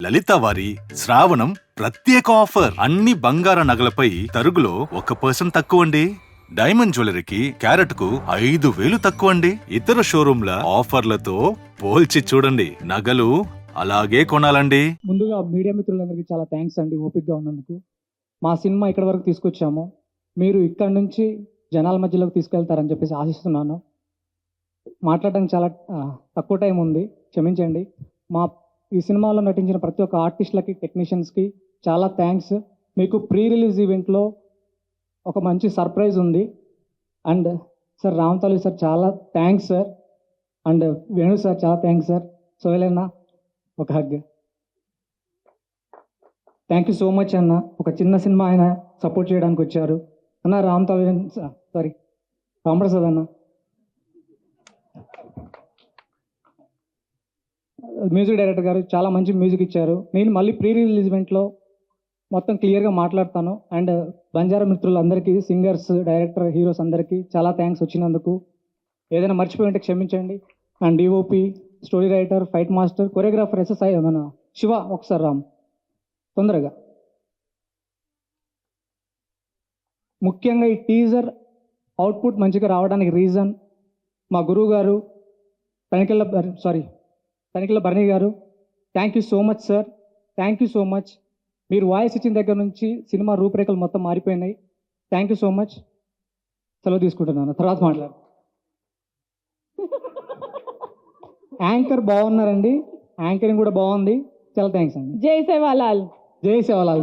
లలిత వారి శ్రావణం ప్రత్యేక ఆఫర్. అన్ని బంగార నగలపై తరుగులో 1% తక్కువండి. డైమండ్ జ్యువెలరీకి క్యారెట్ కు 5,000 తక్కువండి. ఇతర షోరూంల ఆఫర్లతో పోల్చి చూడండి. నగలు అలాగే కొనాలండి. ముందుగా మీడియా మిత్రులందరికీ చాలా థ్యాంక్స్ అండి, ఓపికగా ఉన్నందుకు. మా సినిమా ఇక్కడ వరకు తీసుకొచ్చాము, మీరు ఇక్కడ నుంచి జనాల మధ్యలోకి తీసుకెళ్తారని చెప్పేసి ఆశిస్తున్నాను. మాట్లాడడానికి చాలా తక్కువ టైం ఉంది, క్షమించండి. ఈ సినిమాలో నటించిన ప్రతి ఒక్క ఆర్టిస్టులకి, టెక్నీషియన్స్కి చాలా థ్యాంక్స్. మీకు ప్రీ రిలీజ్ ఈవెంట్లో ఒక మంచి సర్ప్రైజ్ ఉంది. అండ్ సార్ రామతాలి సార్ చాలా thanks sir. And Venu sir చాలా థ్యాంక్స్ సార్. సోయలన్న ఒక hug. Thank you so much అన్న. ఒక చిన్న సినిమా ఆయన సపోర్ట్ చేయడానికి వచ్చారు అన్న. రామప్రసాద్ అన్న, మ్యూజిక్ డైరెక్టర్ గారు చాలా మంచి మ్యూజిక్ ఇచ్చారు. నేను మళ్ళీ ప్రీ రిలీజ్ ఈవెంట్లో మొత్తం క్లియర్గా మాట్లాడతాను. అండ్ బంజారా మిత్రులందరికీ, సింగర్స్, డైరెక్టర్, హీరోస్ అందరికీ చాలా థ్యాంక్స్ వచ్చినందుకు. ఏదైనా మర్చిపోయి ఉంటే క్షమించండి. And DOP, story writer, fight master, choreographer SSI మన శివ, ఒకసారి రామ్ తొందరగా. ముఖ్యంగా ఈ టీజర్ అవుట్పుట్ మంచిగా రావడానికి రీజన్ మా గురువు గారు Tanikella Bharani garu. Thank you so much sir, thank you so much. మీరు వాయిస్ ఇచ్చిన దగ్గర నుంచి సినిమా రూపురేఖలు మొత్తం మారిపోయినాయి. Thank you so much. సెలవు తీసుకుంటున్నాను, తర్వాత మాట్లాడు. యాంకర్ బాగున్నారండి, యాంకరింగ్ కూడా బాగుంది. చాలా థ్యాంక్స్ అండి. జై సేవాలాల్. జై సేవాలాల్.